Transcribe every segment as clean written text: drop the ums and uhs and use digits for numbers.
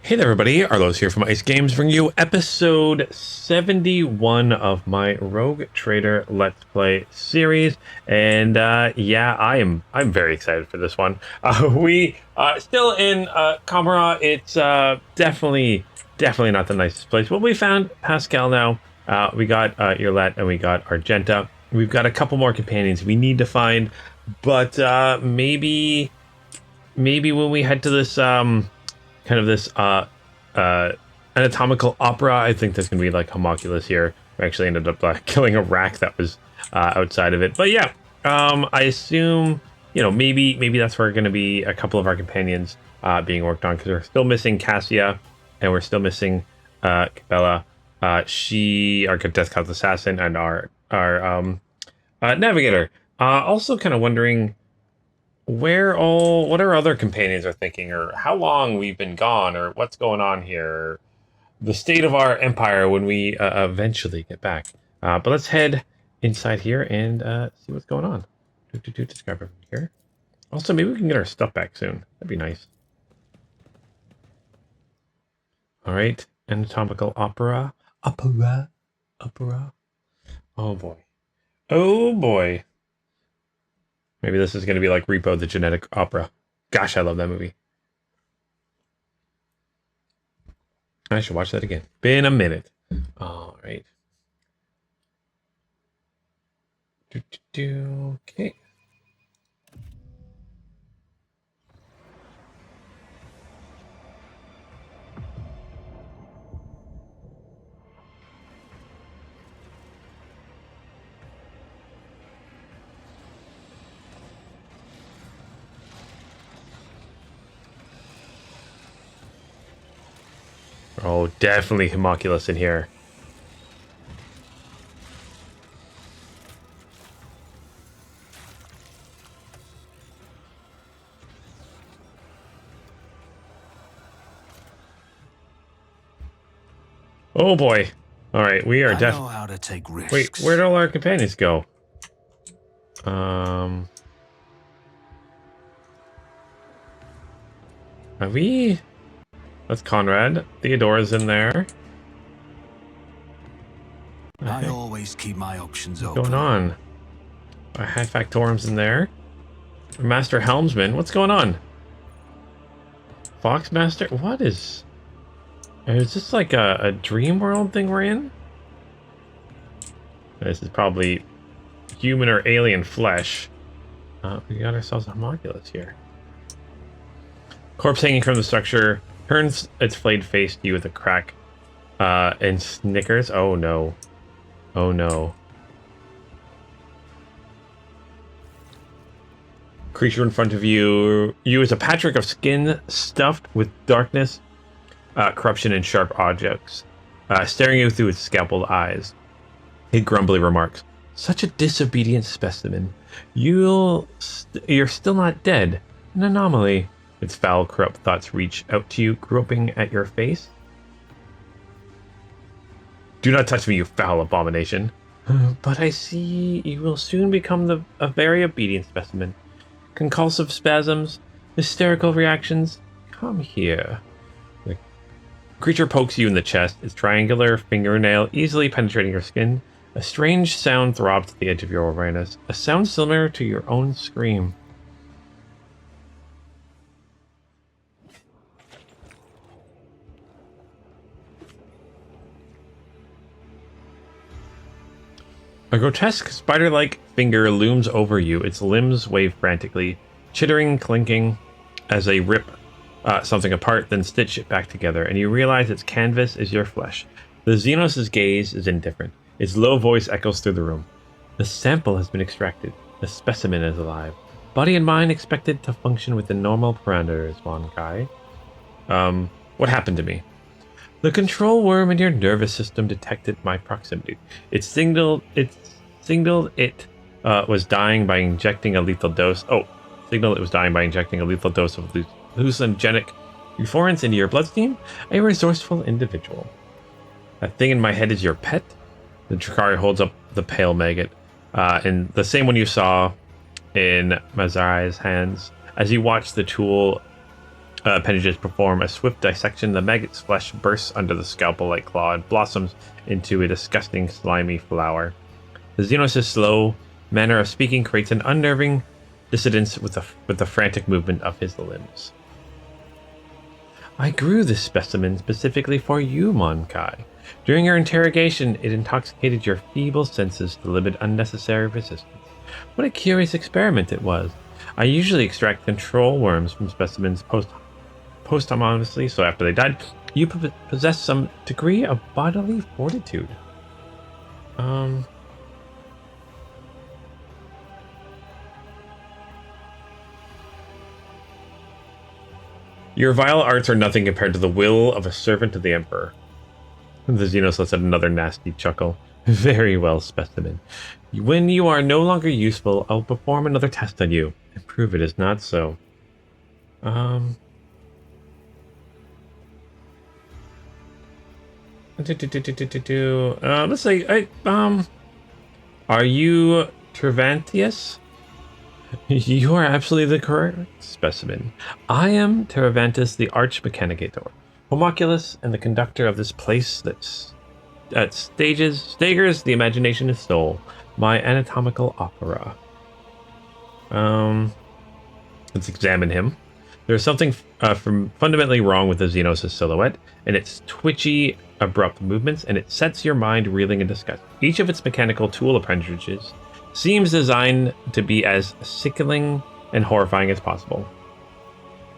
Hey there, everybody. Arlos here from Ice Games, bringing you episode 71 of my Rogue Trader Let's Play series. And yeah, I'm very excited for this one. We still in Kamara. It's definitely not the nicest place, but we found Pascal now. We got Irlet and we got Argenta. We've got a couple more companions we need to find, but maybe when we head to this kind of this anatomical opera. I think there's gonna be like homunculus here. We actually ended up killing a rack that was outside of it. But yeah, I assume maybe that's where gonna be a couple of our companions being worked on, because we're still missing Cassia and we're still missing Cabela. She, our Death Cause assassin, and our navigator. Also kind of wondering what our other companions are thinking, or how long we've been gone, or what's going on here, or the state of our empire when we eventually get back. But let's head inside here and see what's going on. Describe everything here. Also, maybe we can get our stuff back soon. That'd be nice. All right, anatomical opera. Oh boy. Maybe this is going to be like Repo the Genetic Opera. Gosh, I love that movie. I should watch that again. Been a minute. All right. Okay. Oh, definitely homunculus in here. Oh boy. All right, we are definitely. I know how to take risks. Wait, where'd all our companions go? Are we? That's Conrad. Theodora's in there. I always keep my options What's open. going on? High Factorum's in there. Master Helmsman. What's going on? Foxmaster? What is this like a dream world thing we're in? This is probably human or alien flesh. We got ourselves a homunculus here. Corpse hanging from the structure turns its flayed face to you with a crack and snickers. Oh no. Oh no. Creature in front of you. You is a patchwork of skin stuffed with darkness, corruption, and sharp objects, staring you through its scalpel eyes. It grumbly remarks, "Such a disobedient specimen. You're still not dead. An anomaly." Its foul, corrupt thoughts reach out to you, groping at your face. "Do not touch me, you foul abomination." "But I see you will soon become a very obedient specimen. Convulsive spasms, hysterical reactions. Come here." The creature pokes you in the chest, its triangular fingernail easily penetrating your skin. A strange sound throbs at the edge of your awareness, a sound similar to your own scream. A grotesque spider-like finger looms over you. Its limbs wave frantically, chittering, clinking as they rip something apart, then stitch it back together, and you realize its canvas is your flesh. The Xenos' gaze is indifferent. Its low voice echoes through the room. "The sample has been extracted. The specimen is alive. Body and mind expected to function within normal parameters, Von Kai." What happened to me? "The control worm in your nervous system detected my proximity. It signaled it was dying by injecting a lethal dose. Signaled it was dying by injecting a lethal dose of hallucinogenic euphorins into your bloodstream. A resourceful individual. That thing in my head is your pet?" The Drakari holds up the pale maggot, in the same one you saw in Mazarai's hands. As you watch the tool appendages perform a swift dissection. The maggot's flesh bursts under the scalpel like claw and blossoms into a disgusting, slimy flower. The Xenos' slow manner of speaking creates an unnerving dissonance with the frantic movement of his limbs. I grew this specimen specifically for you, Monkai. During your interrogation, it intoxicated your feeble senses to limit unnecessary resistance. What a curious experiment it was. I usually extract control worms from specimens posthumously, so after they died, you possess some degree of bodily fortitude. Your vile arts are nothing compared to the will of a servant of the Emperor. The Xenos lets out another nasty chuckle. Very well, specimen. When you are no longer useful, I'll perform another test on you and prove it is not so. Let's say, are you Tervantius? You are absolutely the correct specimen. I am Tervantis, the Arch-Mechanicator, homunculus, and the conductor of this place that staggers the imagination and soul. My anatomical opera. Let's examine him. There's something fundamentally wrong with the Xenos' silhouette, and its twitchy, abrupt movements, and it sets your mind reeling in disgust. Each of its mechanical tool appendages seems designed to be as sickening and horrifying as possible.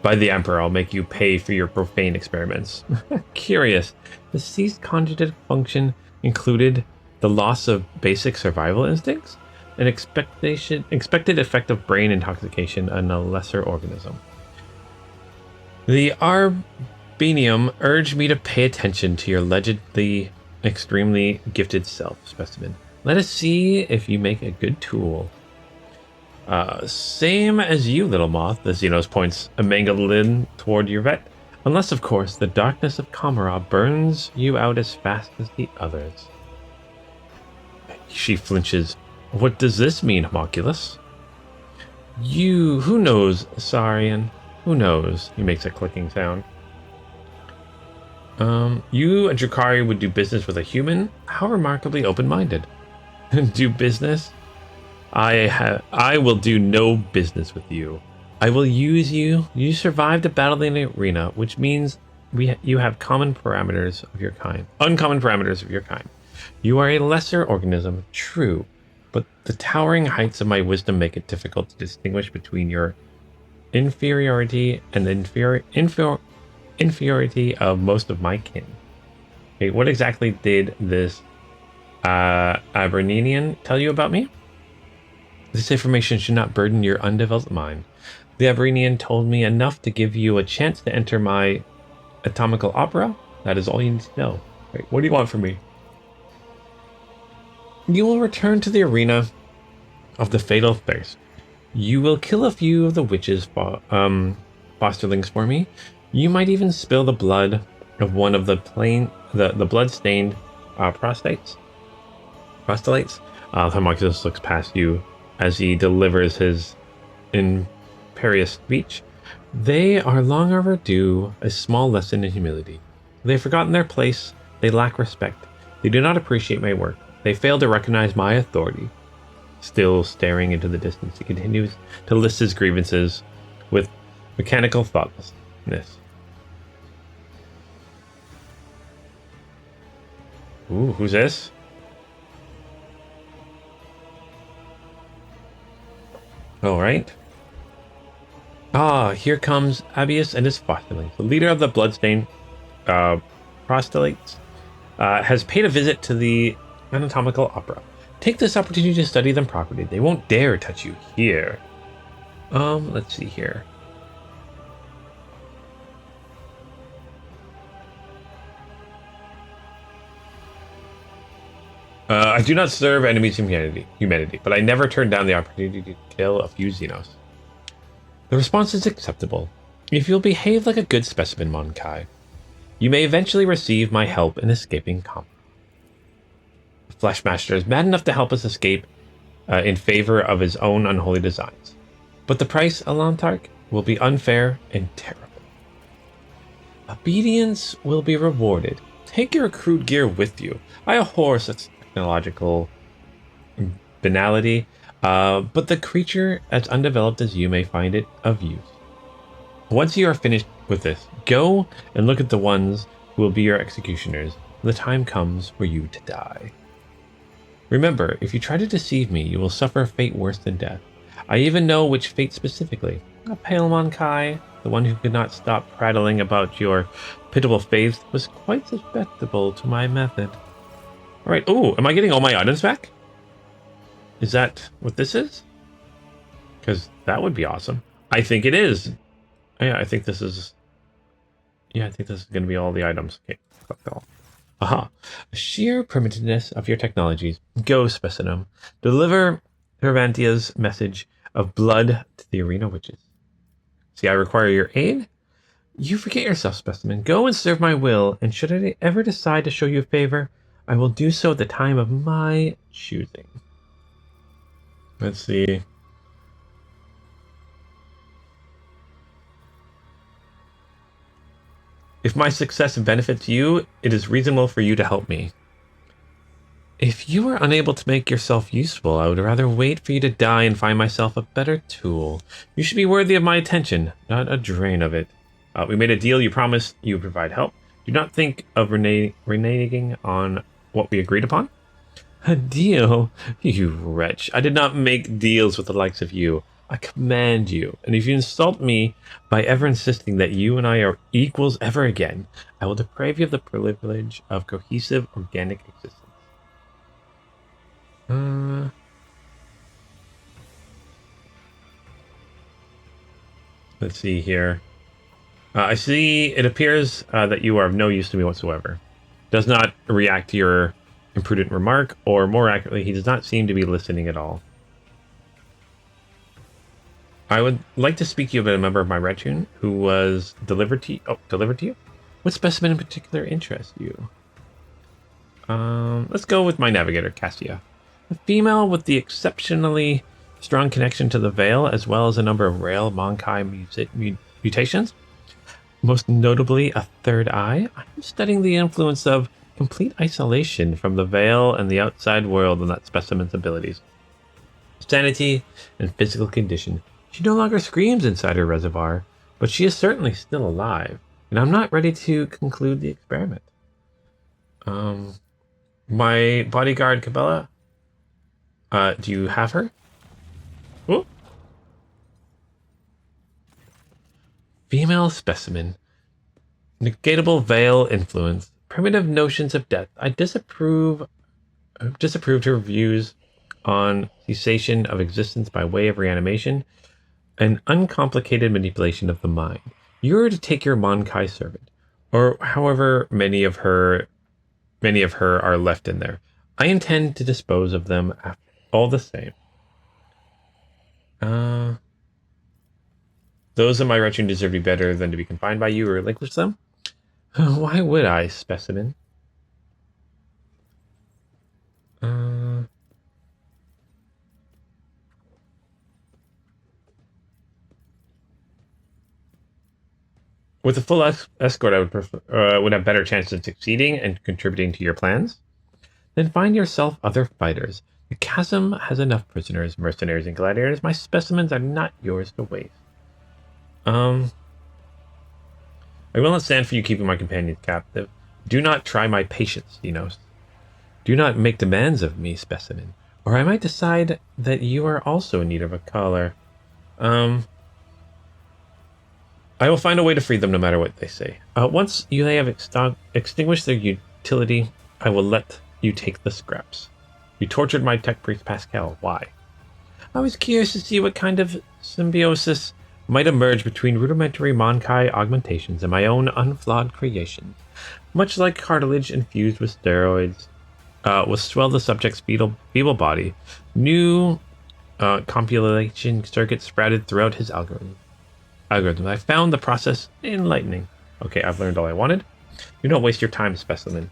By the Emperor, I'll make you pay for your profane experiments. Curious. The ceased conjugative function included the loss of basic survival instincts, an expected effect of brain intoxication on a lesser organism. The Arbenium urged me to pay attention to your allegedly extremely gifted self, specimen. Let us see if you make a good tool. Same as you, little moth. The Xenos points a mangled limb toward your vet. Unless, of course, the darkness of Kamara burns you out as fast as the others. She flinches. What does this mean, homunculus? Who knows, Saurian? Who knows? He makes a clicking sound. You, a Drakari, would do business with a human? How remarkably open-minded. Do business? I will do no business with you. I will use you. You survived a battle in the arena, which means you have uncommon parameters of your kind. You are a lesser organism, true, but the towering heights of my wisdom make it difficult to distinguish between your inferiority and the inferiority of most of my kin. Okay, what exactly did this Aberninian tell you about me? This information should not burden your undeveloped mind. The Aberranian told me enough to give you a chance to enter my atomical opera. That is all you need to know. Wait, what do you want from me? You will return to the arena of the Fatal Thirst. You will kill a few of the witches' fosterlings for me. You might even spill the blood of one of the blood-stained proselytes. Homunculus looks past you as he delivers his imperious speech. They are long overdue a small lesson in humility. They've forgotten their place. They lack respect. They do not appreciate my work. They fail to recognize my authority. Still staring into the distance, he continues to list his grievances with mechanical thoughtlessness. Ooh, who's this? All right. Here comes Abius and his fosterlings. The leader of the bloodstained proselytes has paid a visit to the anatomical opera. Take this opportunity to study them properly. They won't dare touch you here. Let's see here. I do not serve enemies of humanity, but I never turn down the opportunity to kill a few Xenos. The response is acceptable. If you'll behave like a good specimen, Monkai, you may eventually receive my help in escaping combat. The Fleshmaster is mad enough to help us escape in favor of his own unholy designs. But the price, Alantark, will be unfair and terrible. Obedience will be rewarded. Take your accrued gear with you. I abhor such technological banality, but the creature as undeveloped as you may find it of use. Once you are finished with this, go and look at the ones who will be your executioners when the time comes for you to die. Remember, if you try to deceive me, you will suffer a fate worse than death. I even know which fate specifically. A pale Monkai, the one who could not stop prattling about your pitiable faith, was quite susceptible to my method. Alright, oh, am I getting all my items back? Is that what this is? Because that would be awesome. I think it is. Yeah, I think this is... Yeah, I think this is going to be all the items. Okay, fuck all. Aha. Sheer primitiveness of your technologies. Go, Specimen. Deliver Hervantia's message of blood to the arena witches. See, I require your aid? You forget yourself, Specimen. Go and serve my will, and should I ever decide to show you a favor, I will do so at the time of my choosing. Let's see. If my success benefits you, it is reasonable for you to help me. If you are unable to make yourself useful, I would rather wait for you to die and find myself a better tool. You should be worthy of my attention, not a drain of it. We made a deal. You promised you would provide help. Do not think of reneging on what we agreed upon. A deal? You wretch. I did not make deals with the likes of you. I command you, and if you insult me by ever insisting that you and I are equals ever again, I will deprive you of the privilege of cohesive, organic existence. Let's see here. I see it appears that you are of no use to me whatsoever. Does not react to your imprudent remark, or more accurately, he does not seem to be listening at all. I would like to speak to you about a member of my retinue who was delivered to you. Oh, delivered to you? What specimen in particular interests you? Let's go with my navigator, Cassia. A female with the exceptionally strong connection to the Veil, as well as a number of rare Monkai mutations. Most notably, a third eye. I'm studying the influence of complete isolation from the Veil and the outside world on that specimen's abilities. Sanity and physical condition. She no longer screams inside her reservoir, but she is certainly still alive, and I'm not ready to conclude the experiment. My bodyguard, Cabela, do you have her? Ooh. Female specimen. Negatable Veil influence. Primitive notions of death. I disapproved her views on cessation of existence by way of reanimation, an uncomplicated manipulation of the mind. You are to take your Monkai servant, or however many of her are left in there. I intend to dispose of them all the same. Those in my retinue deserve to be better than to be confined by you or relinquish them. Why would I, Specimen? With a full escort, I would have better chances of succeeding and contributing to your plans. Then find yourself other fighters. The chasm has enough prisoners, mercenaries, and gladiators. My specimens are not yours to waste. I will not stand for you keeping my companions captive. Do not try my patience, Dinos. Do not make demands of me, Specimen, or I might decide that you are also in need of a collar. I will find a way to free them no matter what they say. Once you have extinguished their utility, I will let you take the scraps. You tortured my tech priest Pascal. Why? I was curious to see what kind of symbiosis might emerge between rudimentary Monkai augmentations and my own unflawed creations. Much like cartilage infused with steroids will swell the subject's feeble body, new compilation circuits sprouted throughout his algorithm. I found the process enlightening. Okay, I've learned all I wanted. Do not waste your time, Specimen.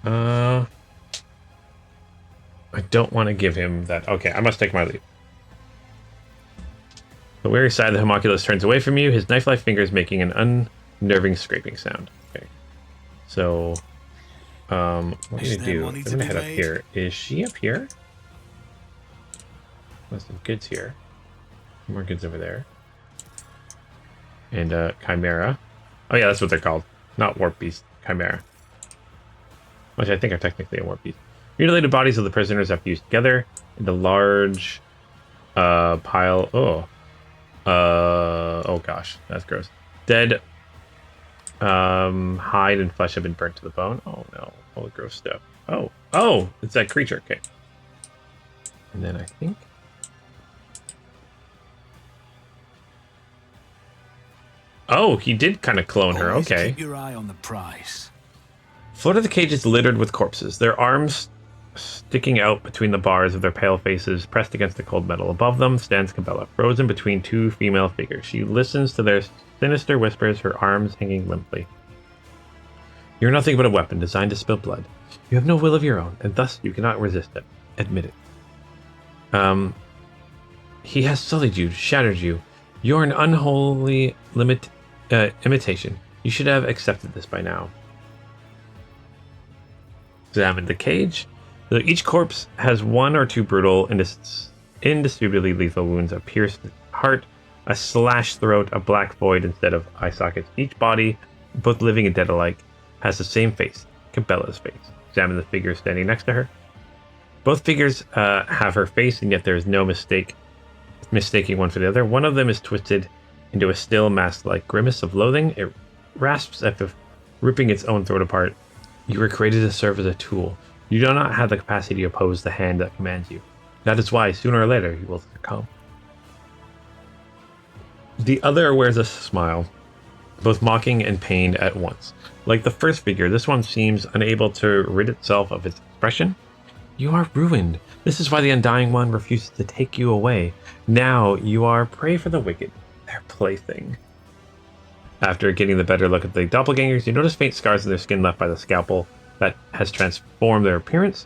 I don't want to give him that. Okay, I must take my leave. The weary sigh of the homunculus turns away from you, his knife-like fingers making an unnerving scraping sound. Okay. So, what I'm going to do, I'm going to head up here. Is she up here? There's some goods here. More goods over there. And Chimera. Oh yeah, that's what they're called. Not Warp Beast, Chimera. Which I think are technically a Warp Beast. Mutilated bodies of the prisoners are fused together into large pile. Oh gosh, that's gross. Dead hide and flesh have been burnt to the bone. Oh no, all the gross stuff. Oh, it's that creature. Okay. And then I think. Oh, he did kind of clone her. Okay. Keep your eye on the prize. Floor of the cage is littered with corpses, their arms sticking out between the bars of their pale faces pressed against the cold metal. Above them stands Cabela, frozen between two female figures. She listens to their sinister whispers, her arms hanging limply. You're nothing but a weapon designed to spill blood. You have no will of your own, and thus you cannot resist it. Admit it. He has sullied you, shattered you. You're an unholy imitation. You should have accepted this by now. Examine the cage. Each corpse has one or two brutal, indisputably lethal wounds, a pierced heart, a slashed throat, a black void instead of eye sockets. Each body, both living and dead alike, has the same face, Cabela's face. Examine the figure standing next to her. Both figures have her face, and yet there is no mistaking one for the other. One of them is twisted into a still mask-like grimace of loathing. It rasps as if ripping its own throat apart. You were created to serve as a tool. You do not have the capacity to oppose the hand that commands you. That is why, sooner or later, you will succumb. The other wears a smile, both mocking and pained at once. Like the first figure, this one seems unable to rid itself of its expression. You are ruined. This is why the Undying One refuses to take you away. Now you are prey for the wicked, their plaything. After getting the better look at the doppelgangers, you notice faint scars in their skin left by the scalpel that has transformed their appearance.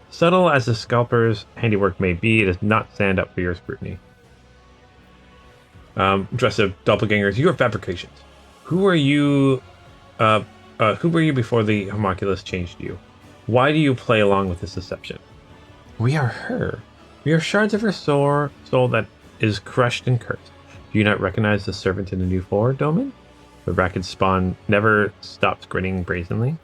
Subtle as the scalper's handiwork may be, it does not stand up for your scrutiny. Dress of doppelgangers, you are fabrications. Who were you before the homunculus changed you? Why do you play along with this deception? We are her. We are shards of her soul that is crushed and cursed. Do you not recognize the servant in the new floor, Doman? The ragged spawn never stops grinning brazenly.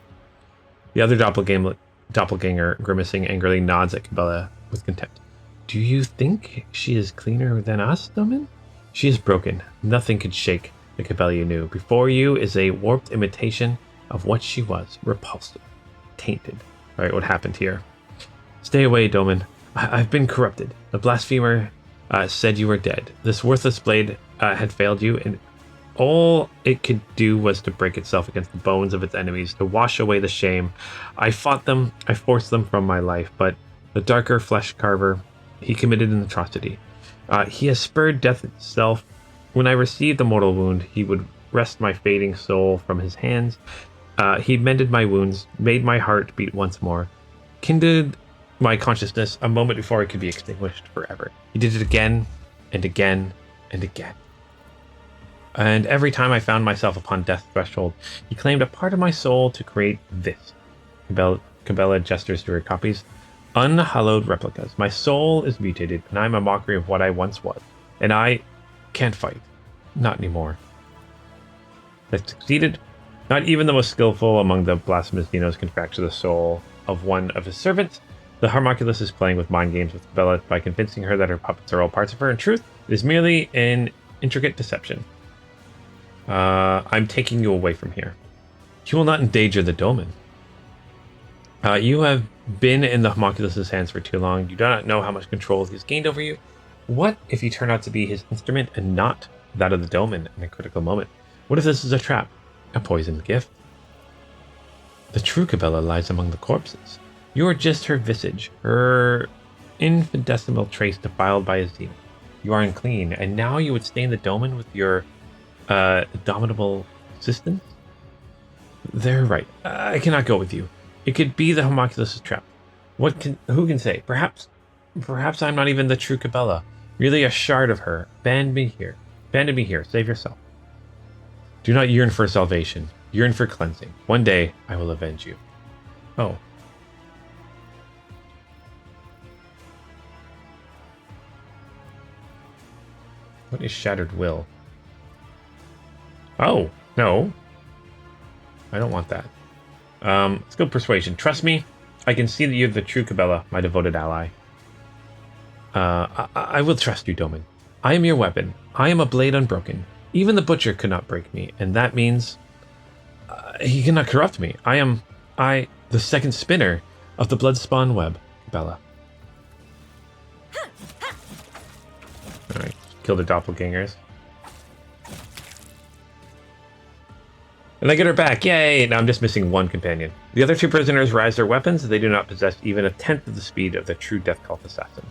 The other doppelganger, grimacing angrily, nods at Cabela with contempt. Do you think she is cleaner than us, Doman? She is broken. Nothing could shake the Cabela you knew. Before you is a warped imitation of what she was. Repulsive. Tainted. Alright, what happened here? Stay away, Doman. I've been corrupted. The blasphemer said you were dead. This worthless blade had failed you, and all it could do was to break itself against the bones of its enemies, to wash away the shame. I fought them, I forced them from my life, but the darker flesh carver, he committed an atrocity. He has spurred death itself. When I received the mortal wound, he would wrest my fading soul from his hands. He mended my wounds, made my heart beat once more, kindled my consciousness a moment before it could be extinguished forever. He did it again and again and again. And every time I found myself upon death's threshold, he claimed a part of my soul to create this. Cabela gestures to her copies. Unhallowed replicas. My soul is mutated, and I'm a mockery of what I once was. And I can't fight. Not anymore. I've succeeded. Not even the most skillful among the blasphemous Dinos can fracture the soul of one of his servants. The homunculus is playing with mind games with Cabela by convincing her that her puppets are all parts of her. In truth, it is merely an intricate deception. I'm taking you away from here. You will not endanger the Doman. You have been in the homunculus's hands for too long. You do not know how much control he's gained over you. What if you turn out to be his instrument and not that of the Doman in a critical moment? What if this is a trap? A poisoned gift? The true Cabela lies among the corpses. You are just her visage, her infinitesimal trace defiled by his demon. You are unclean, and now you would stain the Doman with your abominable existence? They're right. I cannot go with you. It could be the homunculus's trap. Who can say? Perhaps I'm not even the true Cabela. Merely a shard of her. Abandon me here. Save yourself. Do not yearn for salvation. Yearn for cleansing. One day, I will avenge you. Oh. What is Shattered Will? Oh, no. I don't want that. Let's go Persuasion. Trust me, I can see that you're the true Cabela, my devoted ally. I will trust you, Domin. I am your weapon. I am a blade unbroken. Even the Butcher could not break me, and that means he cannot corrupt me. The second spinner of the Bloodspawn web, Cabela. Alright, kill the doppelgangers. And I get her back, yay! Now I'm just missing one companion. The other two prisoners rise their weapons, they do not possess even a tenth of the speed of the true Death Cult assassin.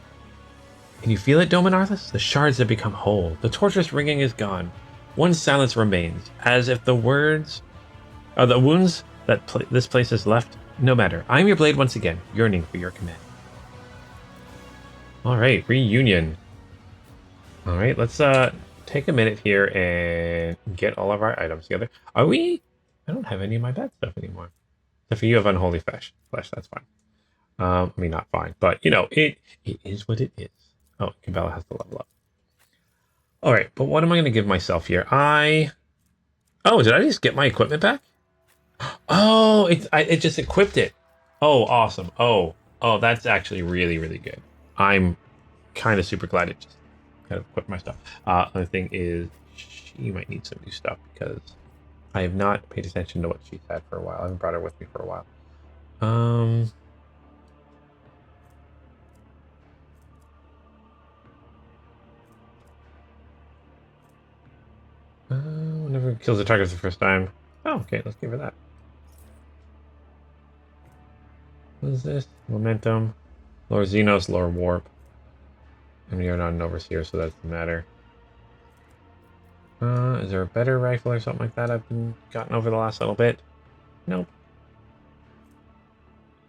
Can you feel it, Domin Arthas? The shards have become whole. The torturous ringing is gone. One silence remains, as if the wounds that this place has left, no matter. I am your blade once again, yearning for your command. Alright, reunion. Alright, let's take a minute here and get all of our items together. Are we? I don't have any of my bad stuff anymore. Except for you have unholy flesh. That's fine. I mean, not fine, but you know, it is what it is. Oh, Cabela has to level up. Alright, but what am I going to give myself here? Oh, did I just get my equipment back? Oh, it just equipped it. Oh, awesome. Oh, that's actually really, really good. I'm kind of super glad it just kind of equipped my stuff. The thing is, she might need some new stuff because I have not paid attention to what she's had for a while. I haven't brought her with me for a while. Whenever it kills a target for the first time. Oh, okay, let's give her that. What is this? Momentum. Lower Xenos, lower Warp. I mean, you're not an Overseer, so that doesn't matter. Is there a better rifle or something like that I've been gotten over the last little bit? Nope.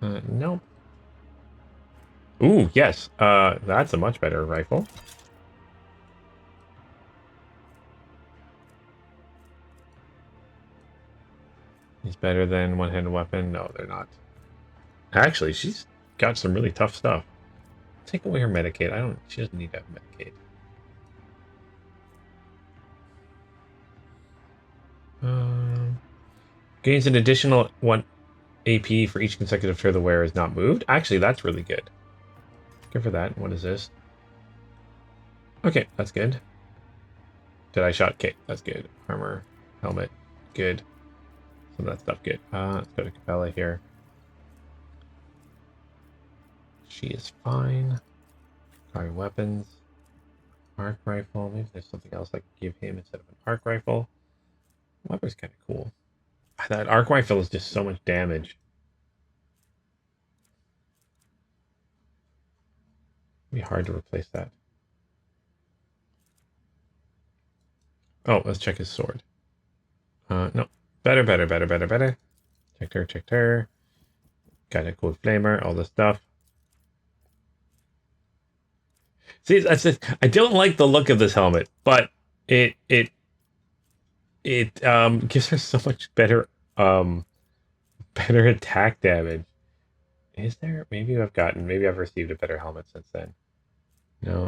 Nope. Ooh, yes. That's a much better rifle. He's better than one-handed weapon. No, they're not. Actually, she's got some really tough stuff. Take away her Medicaid. She doesn't need to have Medicaid. Gains an additional 1 AP for each consecutive turn the wearer is not moved. Actually, that's really good. Good for that. What is this? Okay, that's good. Did I shot? Okay, that's good. Armor, helmet, good. Some of that stuff, good. Let's go to Cabela here. She is fine. Fire weapons. Arc rifle. Maybe there's something else I could give him instead of an arc rifle. Weapon's kind of cool. That arc rifle is just so much damage. It'd be hard to replace that. Oh, let's check his sword. No. Better. Checked her. Got a cool flamer, all this stuff. See, that's it. I don't like the look of this helmet, but it gives her so much better attack damage. Is there? Maybe I've received a better helmet since then. No.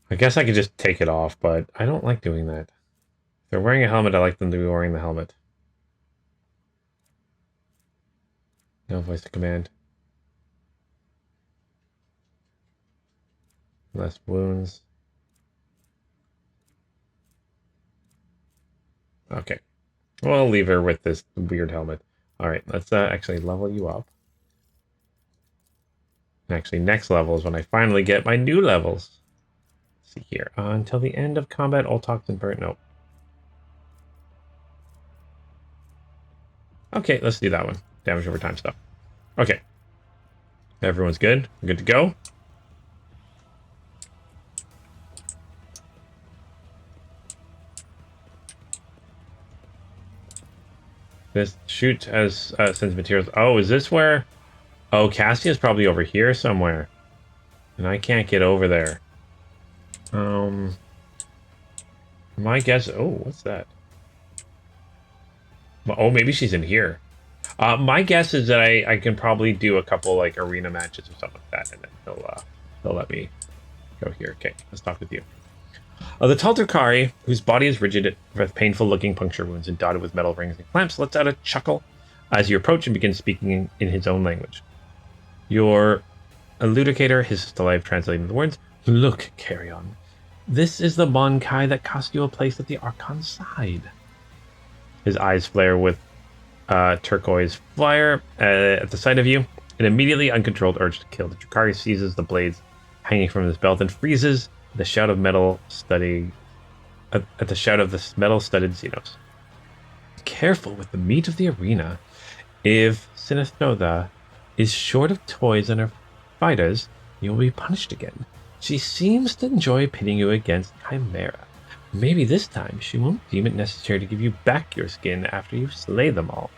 I guess I could just take it off, but I don't like doing that. If they're wearing a helmet, I like them to be wearing the helmet. No voice of command. Less wounds. Okay. Well, I'll leave her with this weird helmet. Alright, let's actually level you up. Actually, next level is when I finally get my new levels. Let's see here. Until the end of combat, all toxin burn. Nope. Okay, let's do that one. Damage over time stuff. Okay. Everyone's good. We're good to go. This chute has sends materials. Oh, is this where? Oh, Cassia's probably over here somewhere, and I can't get over there. My guess. Oh, what's that? Oh, maybe she's in here. My guess is that I can probably do a couple like arena matches or something like that, and then he'll let me go here. Okay, let's talk with you. The tall Drakari, whose body is rigid with painful-looking puncture wounds and dotted with metal rings and clamps, lets out a chuckle as you approach and begins speaking in his own language. Your eludicator hisses to life, translating the words. Look, Carrion. This is the Bonkai that cost you a place at the Archon's side. His eyes flare with turquoise fire at the sight of you. An immediately uncontrolled urge to kill. The Drakari seizes the blades hanging from his belt and freezes the shout of metal studding at the shout of the metal-studded Xenos. Careful with the meat of the arena. If Sinisthoda is short of toys and her fighters, you will be punished again. She seems to enjoy pitting you against Chimera. Maybe this time she won't deem it necessary to give you back your skin after you slay them all.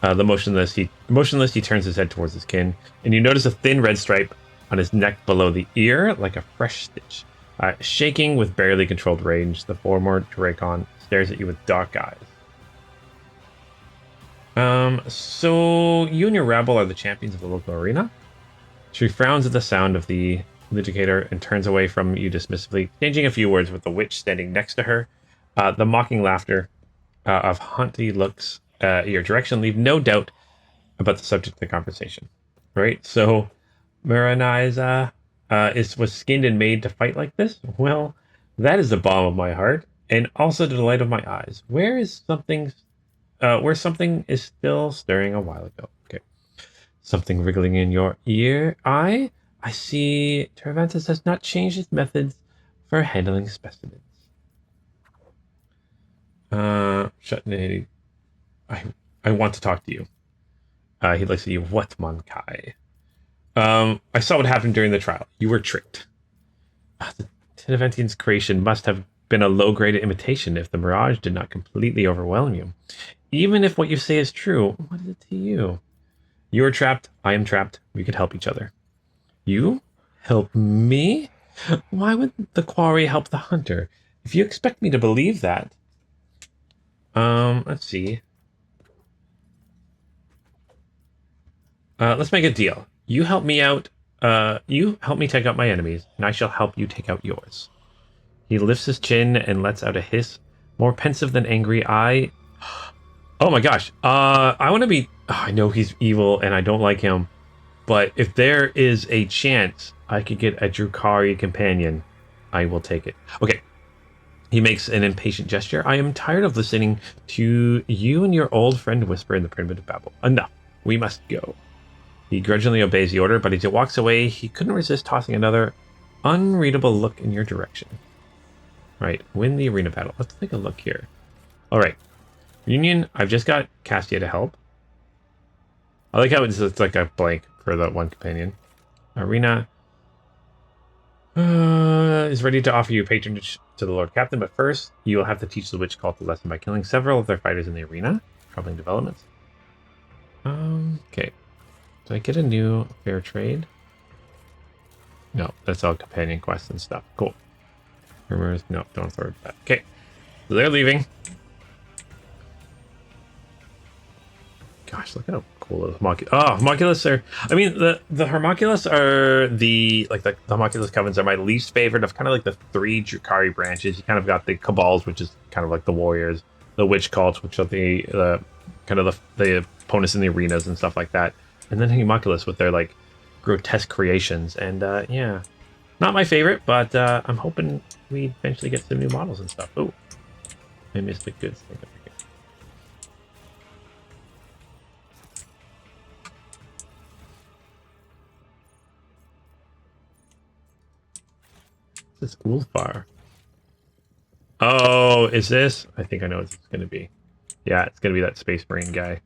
Motionless, he turns his head towards his kin, and you notice a thin red stripe on his neck below the ear, like a fresh stitch. Shaking with barely controlled rage, the former Dracon stares at you with dark eyes. So you and your rabble are the champions of the local arena? She frowns at the sound of the litigator and turns away from you dismissively, exchanging a few words with the witch standing next to her. The mocking laughter of haunty looks your direction leave no doubt about the subject of the conversation. Right? So Miraniza was skinned and made to fight like this? Well, that is the balm of my heart, and also the delight of my eyes. Where something is still stirring a while ago. Okay. Something wriggling in your eye? I see Tervantis has not changed his methods for handling specimens. I want to talk to you. He looks at you. What, Monkai? I saw what happened during the trial. You were tricked. The Teneventian's creation must have been a low-grade imitation if the mirage did not completely overwhelm you. Even if what you say is true, what is it to you? You are trapped. I am trapped. We could help each other. You? Help me? Why would the quarry help the hunter? If you expect me to believe that... let's see. Let's make a deal. You help me out. You help me take out my enemies, and I shall help you take out yours. He lifts his chin and lets out a hiss, more pensive than angry. Oh my gosh. I want to be... I know he's evil, and I don't like him. But if there is a chance I could get a Drukari companion, I will take it. Okay. He makes an impatient gesture. I am tired of listening to you and your old friend whisper in the primitive babble. Enough. We must go. He grudgingly obeys the order, but as he walks away, he couldn't resist tossing another unreadable look in your direction. Right, win the arena battle. Let's take a look here. All right. Union, I've just got Cassia to help. I like how it's like a blank for the one companion. Arena is ready to offer you patronage to the Lord Captain, but first, you will have to teach the Witch Cult a lesson by killing several of their fighters in the arena. Troubling developments. Okay. Did I get a new fair trade? No, that's all companion quests and stuff. Cool. Rumors? No, don't throw it back. Okay. So they're leaving. Gosh, look how cool those homunculus are. I mean, the homunculus are the homunculus covens are my least favorite of kind of like the three Drukari branches. You kind of got the Cabals, which is kind of like the warriors, the witch cults, which are the kind of the opponents in the arenas and stuff like that, and then homunculus with their like grotesque creations. And yeah, not my favorite, but I'm hoping we eventually get some new models and stuff. Oh, I missed a good thing. This Ulfar. Oh, is this? I think I know what it's going to be. Yeah, it's going to be that Space Marine guy.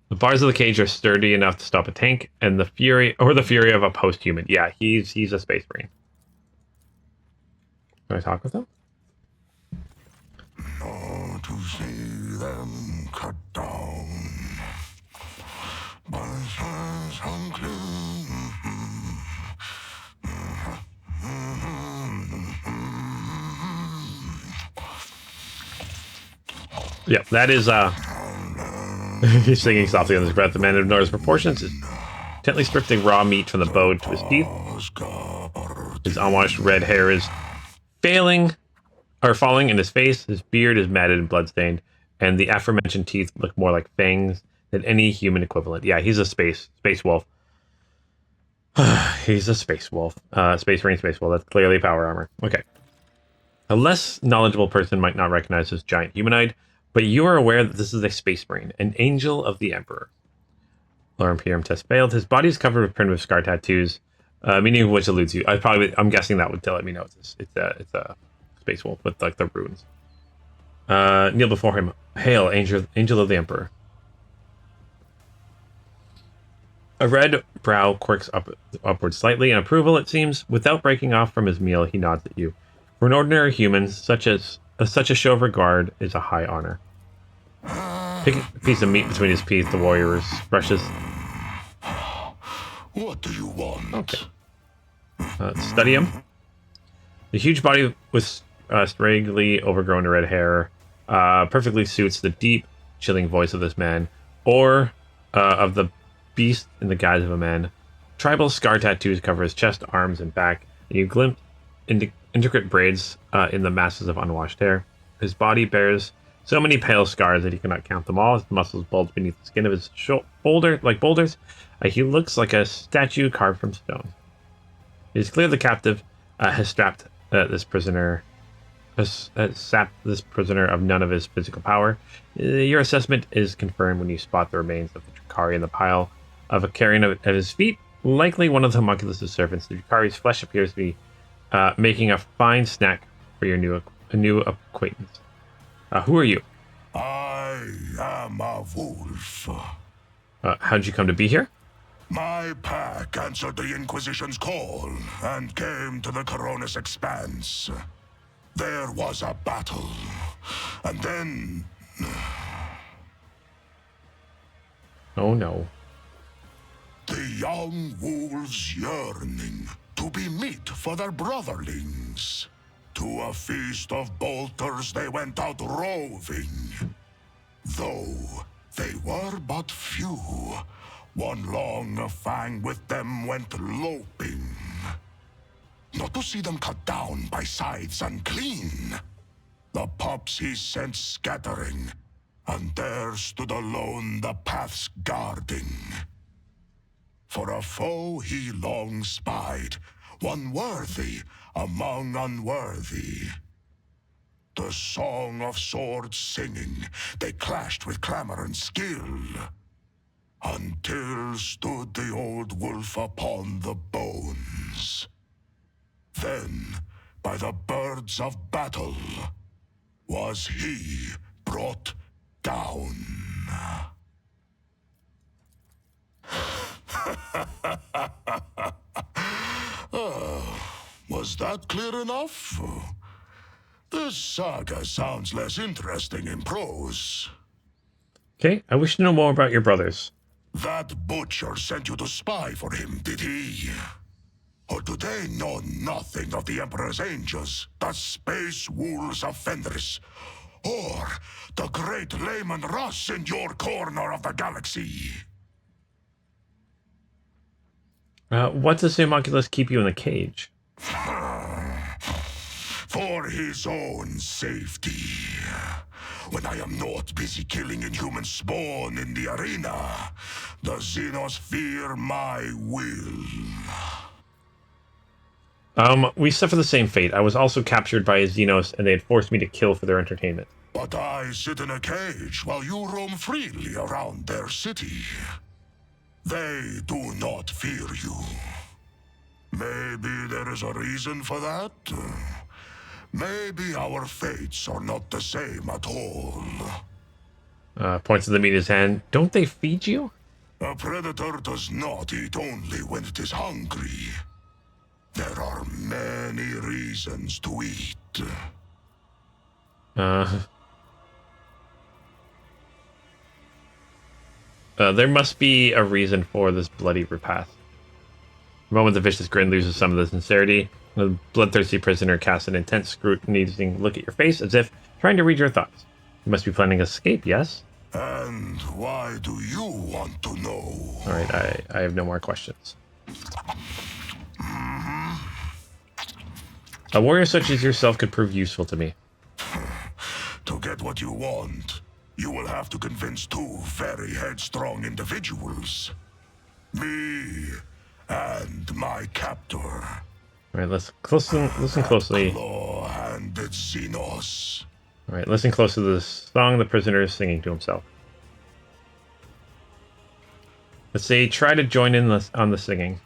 The bars of the cage are sturdy enough to stop a tank, and the fury of a post-human. Yeah, he's a Space Marine. Can I talk with him? See them cut down. But it's unclean. Yeah, that is, he's singing softly under his breath. The man ignores proportions, is intently stripping raw meat from the bow to his teeth. His unwashed red hair is falling in his face. His beard is matted and bloodstained, and the aforementioned teeth look more like fangs than any human equivalent. Yeah, he's a space wolf. He's a space wolf. Space Marine space wolf. That's clearly power armor. Okay. A less knowledgeable person might not recognize this giant humanoid, but you are aware that this is a space marine, an angel of the Emperor. Lower Imperium test failed. His body is covered with primitive scar tattoos, meaning of which eludes you. I'm guessing that would let me know it's a space wolf with like the runes. Kneel before him. Hail, angel of the Emperor. A red brow quirks upward slightly in approval, it seems. Without breaking off from his meal, he nods at you. For an ordinary human, such a show of regard is a high honor. Picking a piece of meat between his teeth, the warrior brushes. What do you want? Okay. Study him. The huge body with straggly, overgrown red hair perfectly suits the deep, chilling voice of this man, or of the beast in the guise of a man. Tribal scar tattoos cover his chest, arms, and back, and you glimpse intricate braids in the masses of unwashed hair. His body bears so many pale scars that he cannot count them all. His muscles bulge beneath the skin of his like boulders. He looks like a statue carved from stone. It is clear the captive has sapped this prisoner of none of his physical power. Your assessment is confirmed when you spot the remains of the Drakari in the pile of a carrion at his feet. Likely one of the homunculus' servants. The Drakari's flesh appears to be making a fine snack for your new acquaintance. Who are you? I am a wolf. How'd you come to be here? My pack answered the Inquisition's call and came to the Koronus Expanse. There was a battle, and then... Oh no. The young wolves yearning to be meat for their brotherlings. To a feast of bolters they went out roving. Though they were but few, one long fang with them went loping. Not to see them cut down by scythes unclean. The pups he sent scattering, and there stood alone the paths guarding. For a foe he long spied, one worthy among unworthy. The song of swords singing, they clashed with clamor and skill, until stood the old wolf upon the bones. Then, by the birds of battle, was he brought down. Was that clear enough? This saga sounds less interesting in prose. Okay, I wish to know more about your brothers. That butcher sent you to spy for him, did he? Or do they know nothing of the Emperor's angels, the space wolves of Fenris, or the great Layman Russ in your corner of the galaxy? What does the homunculus keep you in the cage? For his own safety. When I am not busy killing inhuman spawn in the arena, the Xenos fear my will. We suffer the same fate. I was also captured by a Xenos, and they had forced me to kill for their entertainment. But I sit in a cage while you roam freely around their city. They do not fear you. Maybe there is a reason for that. Maybe our fates are not the same at all. Points to the meat in his hand. Don't they feed you? A predator does not eat only when it is hungry. There are many reasons to eat. There must be a reason for this bloody repast. The moment the vicious grin loses some of the sincerity, the bloodthirsty prisoner casts an intense scrutinizing look at your face as if trying to read your thoughts. You must be planning escape, yes? And why do you want to know? Alright, I have no more questions. A warrior such as yourself could prove useful to me. To get what you want, you will have to convince two very headstrong individuals. Me and my captor. Alright, let's listen closely. Claw-handed Xenos. Alright, listen close to the song the prisoner is singing to himself. Let's say try to join in on the singing.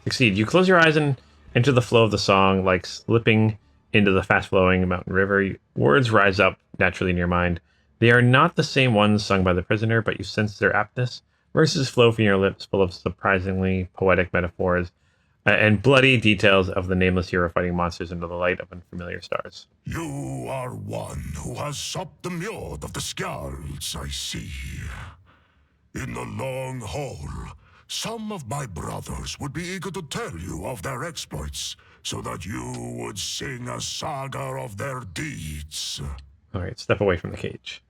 Succeed. You close your eyes and enter the flow of the song like slipping into the fast-flowing mountain river. Words rise up naturally in your mind. They are not the same ones sung by the prisoner, but you sense their aptness. Verses flow from your lips full of surprisingly poetic metaphors and bloody details of the nameless hero fighting monsters under the light of unfamiliar stars. You are one who has supped the mjord of the Skjalds, I see. In the long haul, some of my brothers would be eager to tell you of their exploits, so that you would sing a saga of their deeds. Alright, step away from the cage.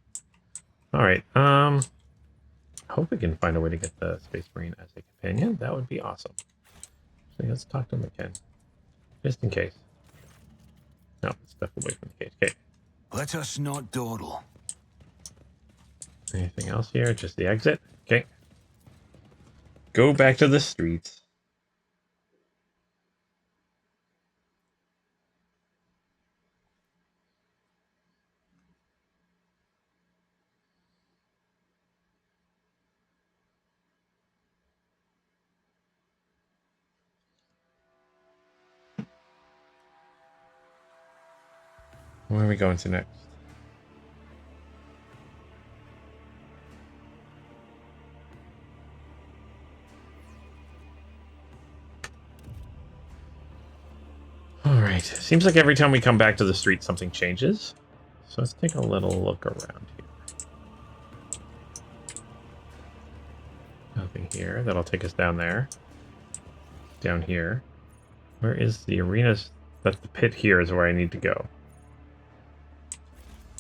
Alright, hope we can find a way to get the Space Marine as a companion. That would be awesome. So let's talk to him again. Just in case. No, let's step away from the cage. Okay. Let us not dawdle. Anything else here? Just the exit? Okay. Go back to the streets. Where are we going to next? Alright, seems like every time we come back to the street something changes. So let's take a little look around here. Nothing here. That'll take us down there. Down here. Where is the arena? That's the pit here is where I need to go.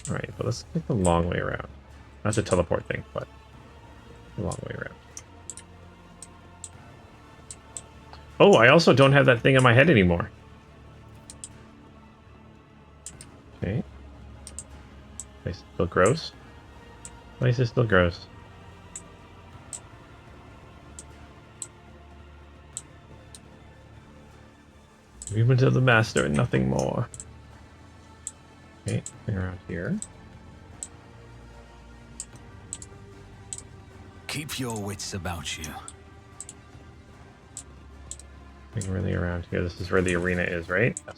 Alright, but let's take the long way around. Not the teleport thing, but the long way around. Oh, I also don't have that thing in my head anymore. Okay. Place is still gross. Place is still gross. Movement of the master and nothing more. Okay, nothing around here. Keep your wits about you. Nothing really around here. This is where the arena is, right? Yes.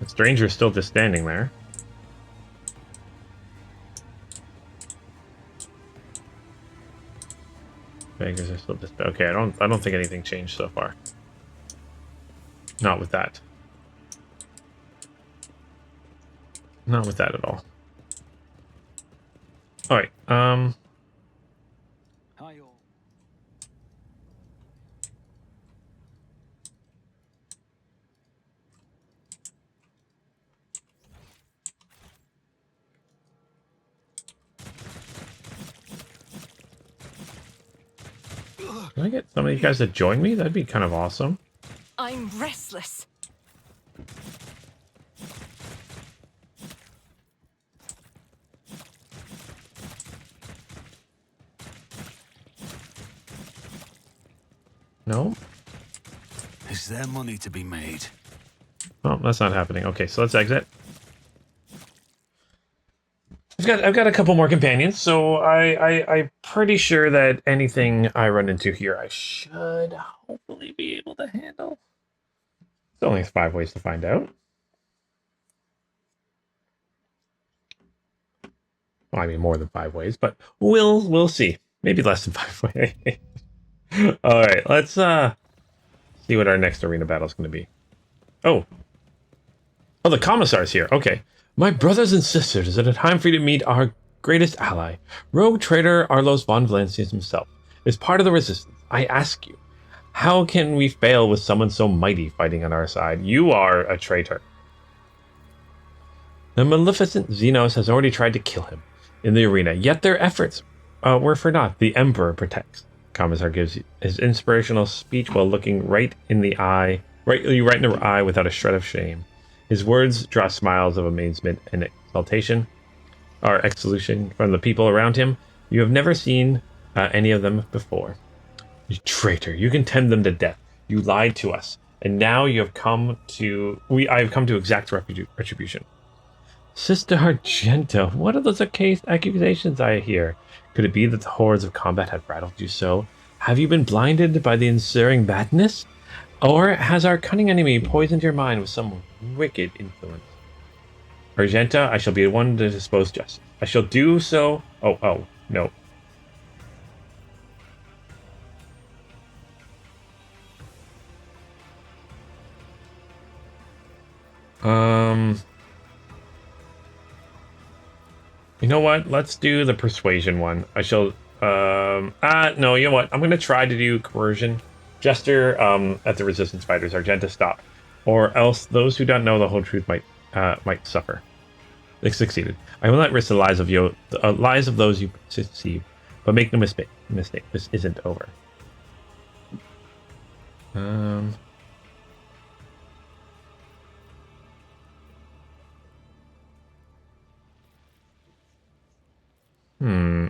The stranger's still just standing there. Beggars are still just okay. I don't think anything changed so far. Not with that. Not with that at all. All right. Hi all. Can I get some of you guys to join me? That'd be kind of awesome. I'm restless. No? Is there money to be made? Oh, that's not happening. Okay, so let's exit. I've got a couple more companions, so I'm pretty sure that anything I run into here, I should hopefully be able to handle. There's only 5 ways to find out. Well, I mean more than 5 ways, but we'll see. Maybe less than 5 ways. All right, let's see what our next arena battle is going to be. Oh, the commissar's here. Okay. My brothers and sisters, is it a time for you to meet our greatest ally? Rogue traitor Arlos von Valancius himself is part of the resistance. I ask you, how can we fail with someone so mighty fighting on our side? You are a traitor. The maleficent Xenos has already tried to kill him in the arena, yet their efforts were for naught. The Emperor protects. Commissar gives his inspirational speech while looking right in the eye without a shred of shame. His words draw smiles of amazement and exultation from the people around him. You have never seen any of them before. You traitor, you condemned them to death. You lied to us, and now you have I have come to exact retribution. Sister Argenta, what are those accusations I hear? Could it be that the horrors of combat have rattled you so? Have you been blinded by the ensuing madness? Or has our cunning enemy poisoned your mind with some wicked influence? Argenta, I shall be the one to dispose justice. I shall do so. Oh, no. You know what? Let's do the persuasion one. I shall, no, you know what? I'm going to try to do coercion. Jester, at the resistance fighters, Argenta, stop. Or else those who don't know the whole truth might suffer. They succeeded. I will not risk the lies of those you deceive, but make no mistake. This isn't over.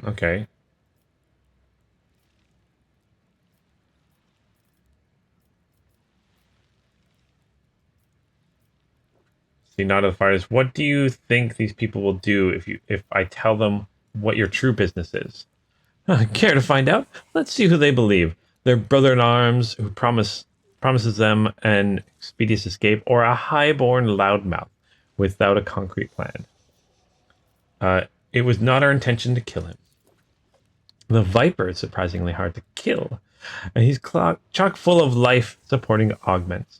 Okay. See, not of the fighters. What do you think these people will do if I tell them what your true business is? Care to find out? Let's see who they believe. Their brother-in-arms who promises them an expeditious escape, or a high-born loudmouth without a concrete plan. It was not our intention to kill him. The Viper is surprisingly hard to kill, and he's chock full of life-supporting augments.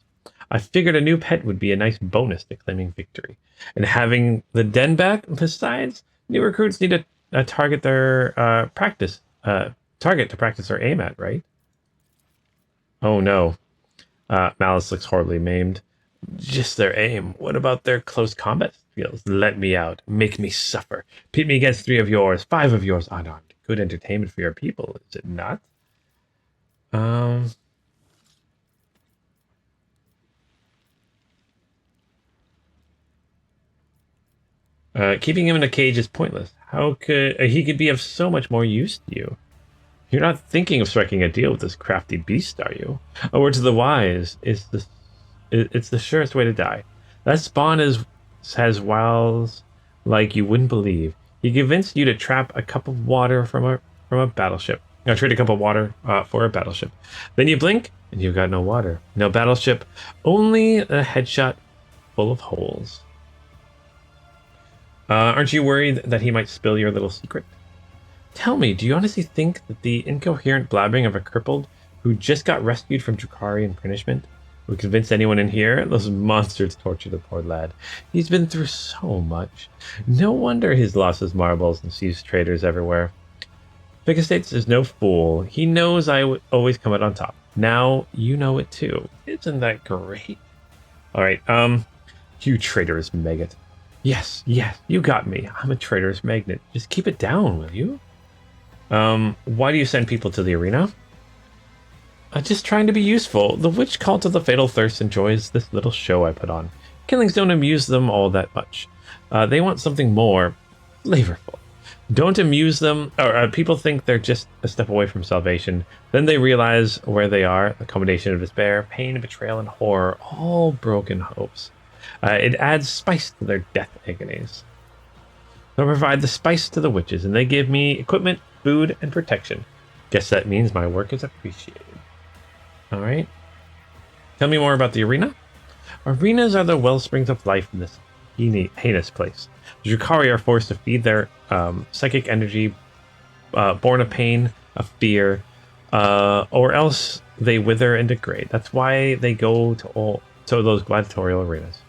I figured a new pet would be a nice bonus to claiming victory. And having the den back, besides, new recruits need a target to practice their aim at, right? Oh no. Malice looks horribly maimed. Just their aim. What about their close combat skills? Let me out. Make me suffer. Pit me against 3 of yours, 5 of yours unarmed. Good entertainment for your people, is it not? Keeping him in a cage is pointless. How could he could be of so much more use to you? You're not thinking of striking a deal with this crafty beast, are you? A word to the wise is it's the surest way to die. That spawn has wiles like you wouldn't believe. He convinced you to trap a cup of water from a battleship. Trade a cup of water for a battleship. Then you blink and you've got no water, no battleship, only a headshot full of holes. Aren't you worried that he might spill your little secret? Tell me, do you honestly think that the incoherent blabbering of a crippled who just got rescued from Drukhari punishment would convince anyone in here? Those monsters torture the poor lad. He's been through so much. No wonder he's lost his marbles and sees traitors everywhere. Biggestates is no fool. He knows I would always come out on top. Now you know it too. Isn't that great? Alright, you traitorous maggot. Yes, you got me. I'm a traitorous magnet. Just keep it down, will you? Why do you send people to the arena? Just trying to be useful. The witch cult of the Fatal Thirst enjoys this little show I put on. Killings don't amuse them all that much. They want something more flavorful. Don't amuse them, or people think they're just a step away from salvation. Then they realize where they are, a combination of despair, pain, betrayal, and horror, all broken hopes. It adds spice to their death agonies. I provide the spice to the witches, and they give me equipment, food, and protection. Guess that means my work is appreciated. Alright. Tell me more about the arena. Arenas are the wellsprings of life in this heinous place. The Drukhari are forced to feed their psychic energy, born of pain, of fear, or else they wither and degrade. That's why they go to those gladiatorial arenas.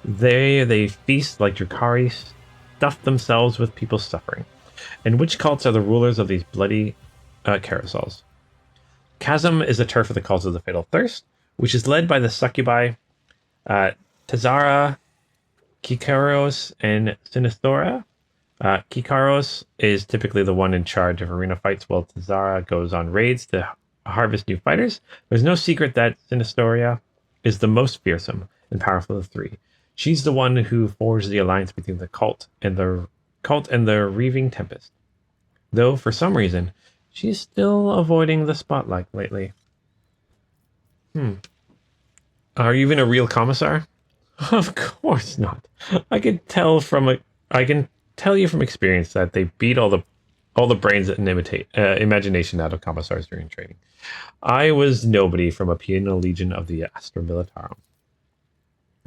They feast like Drakari, stuff themselves with people's suffering. And which cults are the rulers of these bloody carousels? Chasm is the turf of the cult of the Fatal Thirst, which is led by the succubi Tazara, Kikaros, and Sinisthora. Kikaros is typically the one in charge of arena fights, while Tazara goes on raids to harvest new fighters. There's no secret that Sinisthora is the most fearsome and powerful of the three. She's the one who forged the alliance between the cult and the Reaving Tempest. Though, for some reason, she's still avoiding the spotlight lately. Are you even a real commissar? Of course not. I can tell you from experience that they beat all the brains and imagination out of commissars during training. I was nobody from a penal legion of the Astra Militarum.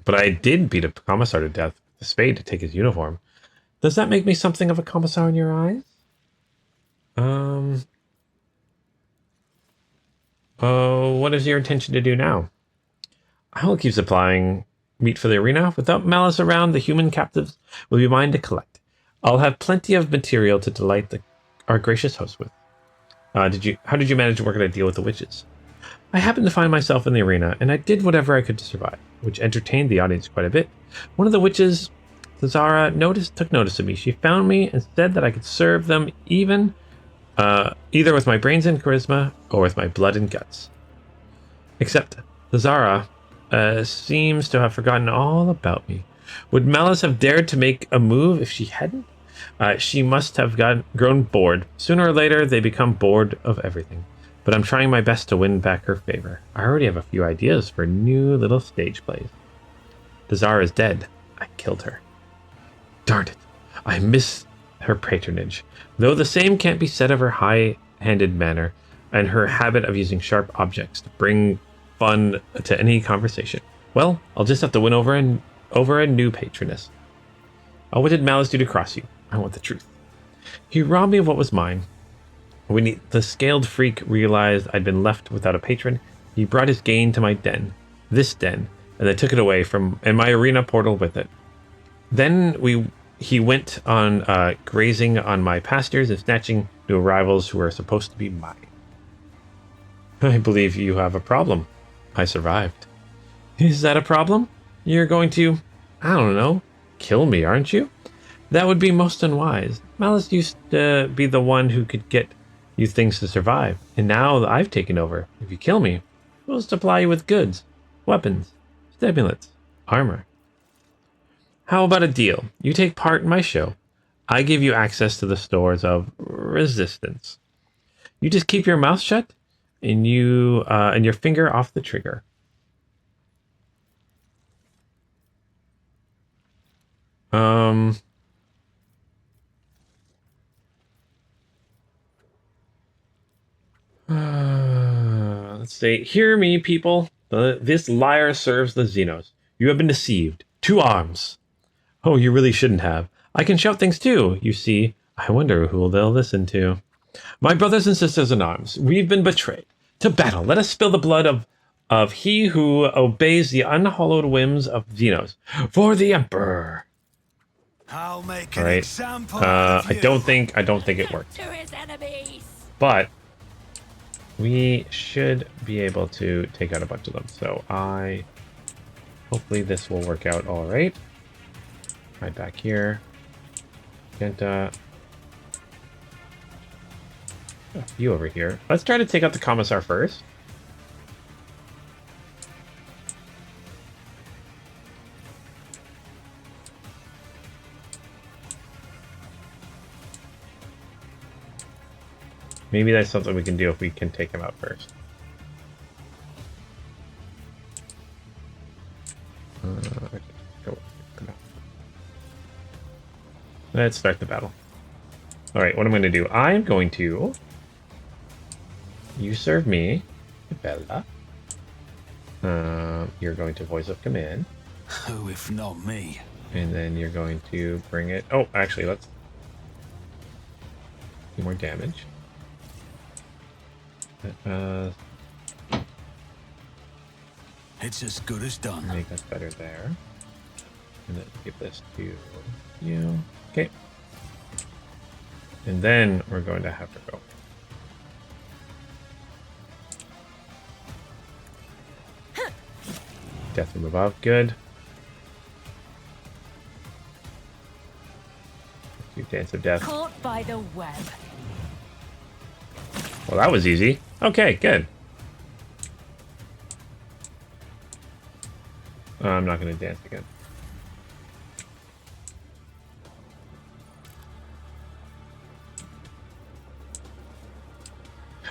But I did beat a commissar to death with a spade to take his uniform. Does that make me something of a commissar in your eyes? What is your intention to do now? I will keep supplying meat for the arena. Without malice around, the human captives will be mine to collect. I'll have plenty of material to delight our gracious host with. How did you manage to work out a deal with the witches? I happened to find myself in the arena, and I did whatever I could to survive, which entertained the audience quite a bit. One of the witches, Zara, took notice of me. She found me and said that I could serve them either with my brains and charisma or with my blood and guts. Except Zara seems to have forgotten all about me. Would Malice have dared to make a move if she hadn't? She must have grown bored. Sooner or later, they become bored of everything. But I'm trying my best to win back her favor. I already have a few ideas for new little stage plays. Zara is dead. I killed her. Darn it. I miss her patronage. Though the same can't be said of her high-handed manner and her habit of using sharp objects to bring fun to any conversation. Well, I'll just have to win over a new patroness. What did Malice do to cross you? I want the truth. He robbed me of what was mine. When the scaled freak realized I'd been left without a patron, he brought his gain to my den, this den, and they took it away and my arena portal with it. Then he went on grazing on my pastures and snatching new arrivals who were supposed to be mine. I believe you have a problem. I survived. Is that a problem? You're going to, I don't know, kill me, aren't you? That would be most unwise. Malice used to be the one who could get you things to survive, and now that I've taken over, if you kill me, we'll supply you with goods, weapons, stimulants, armor. How about a deal? You take part in my show. I give you access to the stores of resistance. You just keep your mouth shut and your finger off the trigger. Let's see. Hear me, people. This liar serves the Xenos. You have been deceived. 2 arms. Oh, you really shouldn't have. I can shout things too, you see. I wonder who they'll listen to. My brothers and sisters in arms, we've been betrayed. To battle, let us spill the blood of he who obeys the unhallowed whims of Xenos. For the Emperor. I'll make All an right. example of you. I don't think it worked. To his enemies. But we should be able to take out a bunch of them. So hopefully this will work out all right. Right back here. Genta. A few over here. Let's try to take out the commissar first. Maybe that's something we can do if we can take him out first. Okay, come on. Let's start the battle. Alright, what I'm going to do, I'm going to... You serve me, Bella. You're going to voice of command. Who if not me? And then you're going to bring it... Oh, actually, let's... do more damage. It's as good as done. Make us better there. And then give this to you. Okay. And then we're going to have her go. Death from above, good. You dance of death. Caught by the web. Well, that was easy. Okay, good. I'm not going to dance again.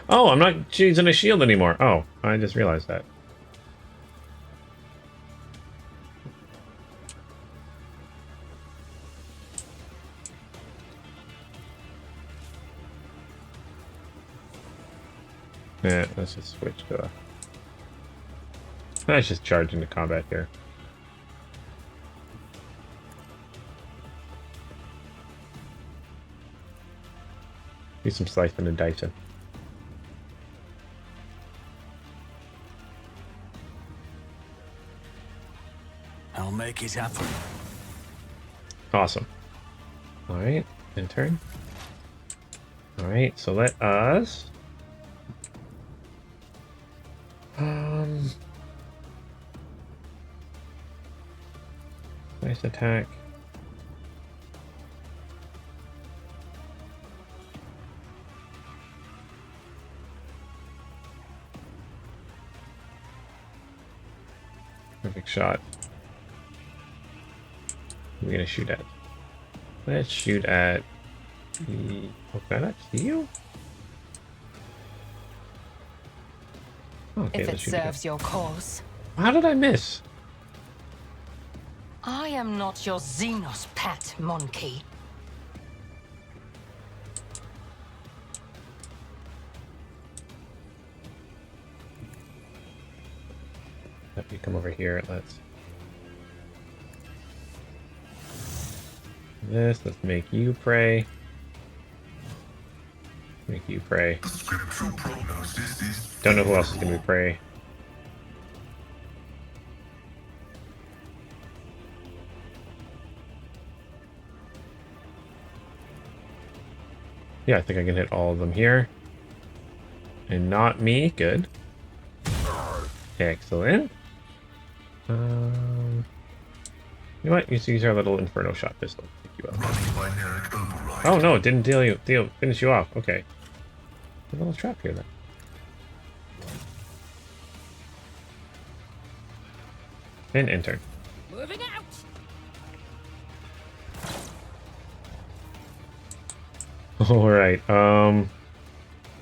Oh, I'm not using a shield anymore. Oh, I just realized that. Yeah, let's just switch to let's just charge into combat here. Do some slicing and dicing. I'll make it happen. Awesome. Alright, in turn. Alright, so let us... Nice attack. Perfect shot. What are we gonna shoot at? Let's shoot at the... Oh, can I not see you? Okay, If it let's shoot again. serves your cause. How did I miss? I am not your Xenos pet, monkey. Let me come over here. Let's let's make you prey. Make you prey. Don't know who else is gonna be prey. Yeah, I think I can hit all of them here. And not me. Good. Excellent. You know what? You use our little Inferno shot pistol. Pick you up. Oh no, it didn't finish you off. Okay. A little trap here then. And enter. Moving out. Alright,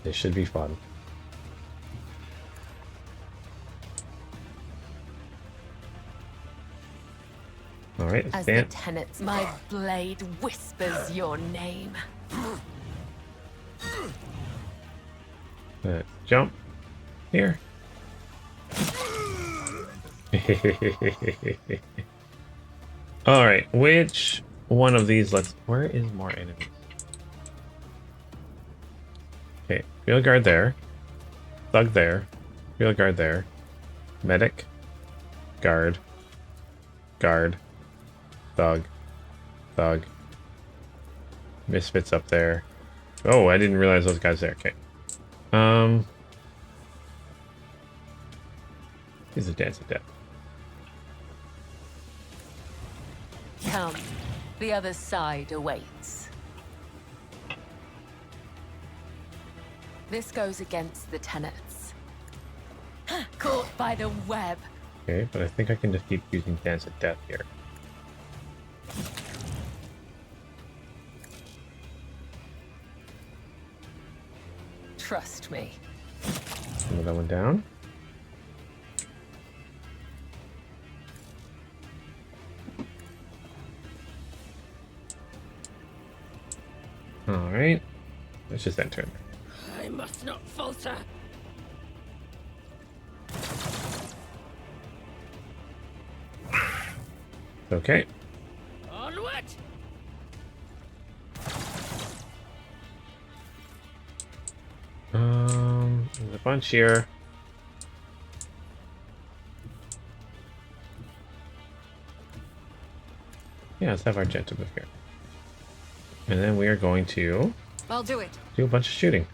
this should be fun. Alright, let's As the dance. tenets, my blade whispers your name. Let's jump. Here. Alright, which one of these let's... Where is more enemies? Okay, field guard there. Thug there. Field guard there. Medic. Guard. Guard. Thug. Thug. Misfits up there. Oh, I didn't realize those guys there. Okay. He's a dance of death. Come, the other side awaits. This goes against the tenets. Caught by the web. Okay, but I think I can just keep using dance of death here. Trust me. Move that one down. Alright. Let's just enter. I must not falter. Okay. Onward! There's a bunch here. Yeah, let's have our jet to move here. And then we are going to I'll do it. do a bunch of shooting.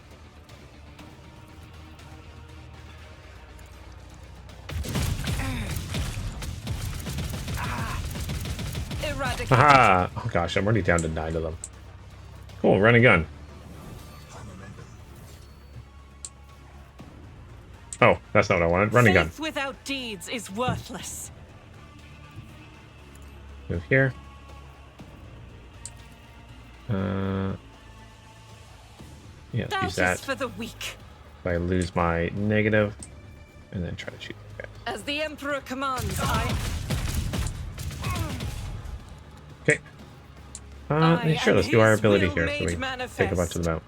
Eradicate. Haha! Oh gosh, I'm already down to 9 of them. Cool, run a gun. Oh, that's not what I wanted. Run a gun. Faith without deeds is worthless. Move here. Yeah, let's use that. For the weak. If I lose my negative, and then try to shoot the guy. As the Emperor commands, I Okay. Yeah, sure, let's do our his ability will here so made we take a manifest. bunch of them out.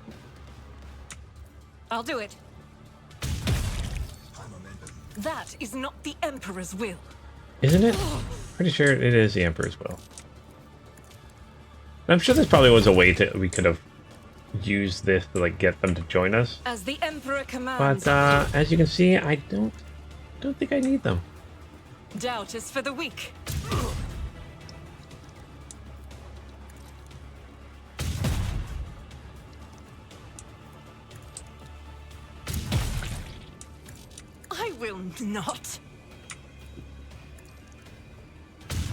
I'll do it. That is not the Emperor's will. Isn't it? Pretty sure it is the Emperor's will. I'm sure this probably was a way to we could have used this to like get them to join us. As the Emperor commands. But as you can see, I don't think I need them. Doubt is for the weak. I will not.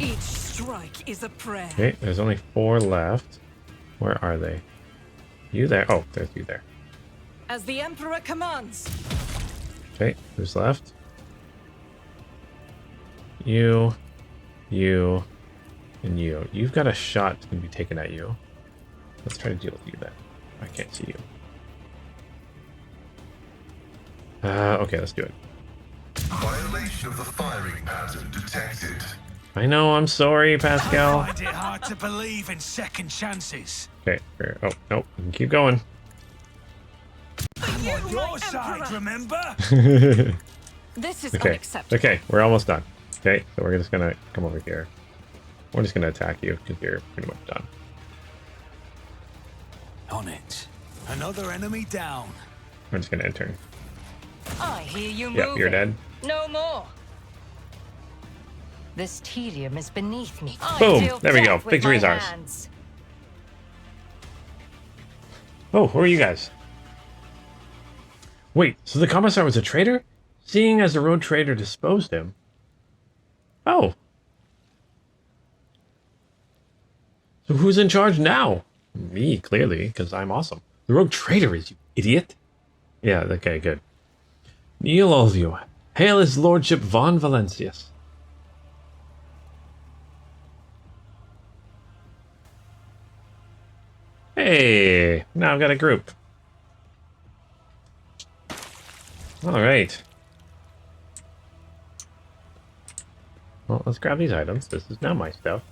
Each strike is a prayer. Okay, there's only 4 left. Where are they? You there? Oh, there's you there. As the Emperor commands. Okay, who's left? You, and you. You've got a shot that's going to be taken at you. Let's try to deal with you then. I can't see you. Okay, let's do it. Violation of the firing pattern detected. I know, I'm sorry, Pascal. I find it hard to believe in second chances. Okay, fair. Oh, no, you can keep going. I'm on your side, remember? This is Okay, unacceptable. okay, we're almost done. Okay, so we're just going to come over here. We're just going to attack you because you're pretty much done. On it. Another enemy down. We're just going to enter. I hear you Yep, moving. you're dead. No more. This tedium is beneath me. I Boom, deal there we go. death with Victory is my ours. hands. Oh, who are you guys? Wait, so the commissar was a traitor? Seeing as the road trader disposed him. Oh. So who's in charge now? Me, clearly, because I'm awesome. The rogue traitor is, you idiot. Yeah, okay, good. Kneel all of you. Hail his lordship von Valencius. Hey, now I've got a group. All right. Well, let's grab these items. This is now my stuff.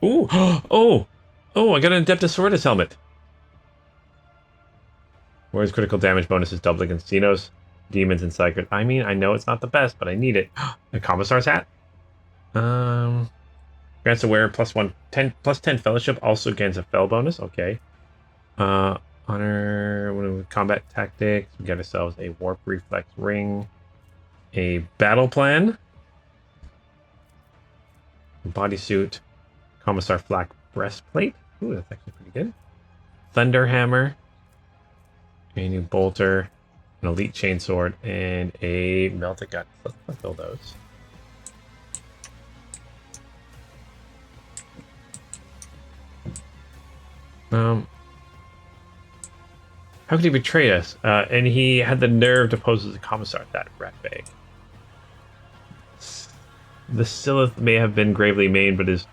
Ooh, oh, I got an Adeptus Sororitas helmet. Whereas critical damage bonus is doubled against Xenos, demons, and psychers. I mean, I know it's not the best, but I need it. A Commissar's hat. Grants a wearer plus 10 fellowship, also gains a fell bonus. Okay. Honor combat tactics. We got ourselves a warp reflex ring, a battle plan, bodysuit, commissar flak breastplate. Ooh, that's actually pretty good. Thunder hammer, a new bolter, an elite chainsword, and a melted gun. Let's fill those. How could he betray us? And he had the nerve to pose as a commissar, that rat bag. The Silith may have been gravely maimed, but his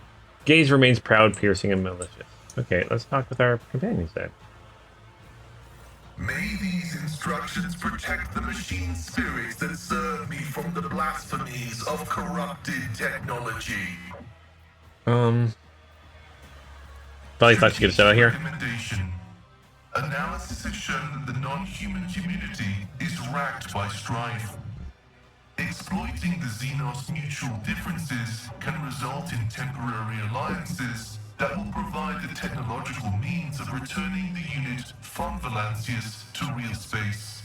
gaze remains proud, piercing, and malicious. Okay, let's talk with our companions then. May these instructions protect the machine spirits that serve me from the blasphemies of corrupted technology. Probably thought you could get us out of here. Recommendation. Analysis has shown that the non-human community is racked by strife. Exploiting the Xenos mutual differences can result in temporary alliances that will provide the technological means of returning the unit from Valancius to real space.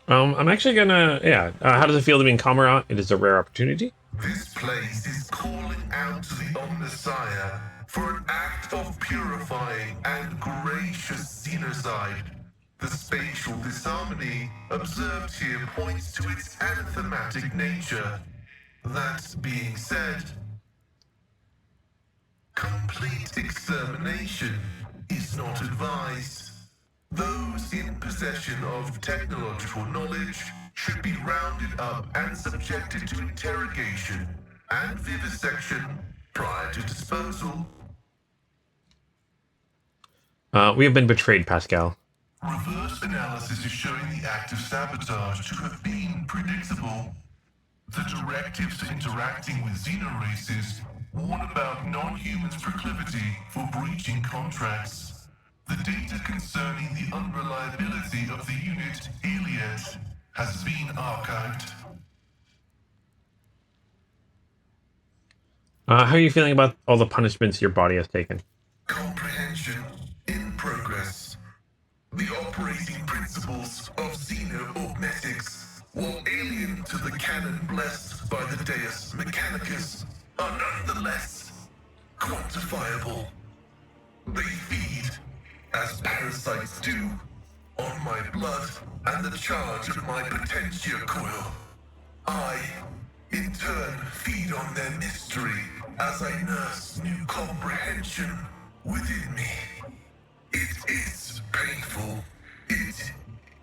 I'm actually gonna, how does it feel to be in Comorant? It is a rare opportunity. This place is calling out to the Omnissiah For an act of purifying and gracious xenocide, the spatial disharmony observed here points to its anathematic nature. That being said, complete extermination is not advised. Those in possession of technological knowledge should be rounded up and subjected to interrogation and vivisection prior to disposal. We have been betrayed, Pascal. Reverse analysis is showing the act of sabotage to have been predictable. The directives interacting with xenoraces warn about non-humans' proclivity for breaching contracts. The data concerning the unreliability of the unit, Iliad, has been archived. How are you feeling about all the punishments your body has taken? Comprehension in progress. The operating principles of xeno-augmetics, while alien to the canon blessed by the Deus Mechanicus, are nonetheless quantifiable. They feed, as parasites do, on my blood and the charge of my potentia coil. I, in turn, feed on their mystery as I nurse new comprehension within me. It is painful. It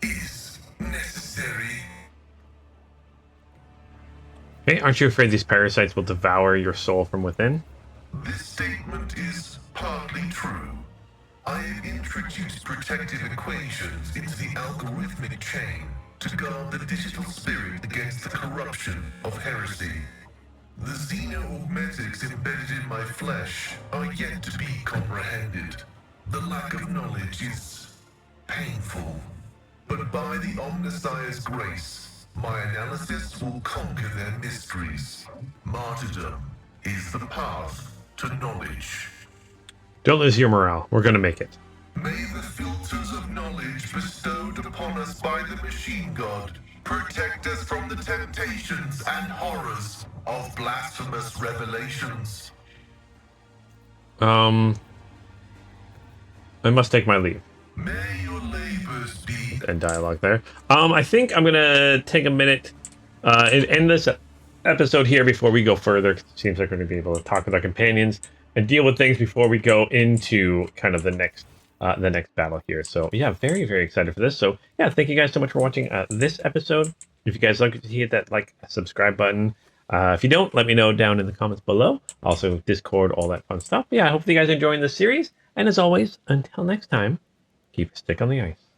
is necessary. Hey, aren't you afraid these parasites will devour your soul from within? This statement is partly true. I have introduced protective equations into the algorithmic chain to guard the digital spirit against the corruption of heresy. The xeno-augmetics embedded in my flesh are yet to be comprehended. The lack of knowledge is painful. But by the Omnissiah's grace, my analysis will conquer their mysteries. Martyrdom is the path to knowledge. Don't lose your morale. We're going to make it. May the filters of knowledge bestowed upon us by the machine god protect us from the temptations and horrors of blasphemous revelations. I must take my leave. May your labors be... And dialogue there. I think I'm going to take a minute and end this episode here before we go further. It seems like we're going to be able to talk with our companions and deal with things before we go into kind of the next battle here. So yeah, very, very excited for this. So yeah, thank you guys so much for watching this episode. If you guys like to hit that like, subscribe button. If you don't, let me know down in the comments below. Also Discord, all that fun stuff. But yeah, I hope you guys are enjoying this series. And as always, until next time, keep a stick on the ice.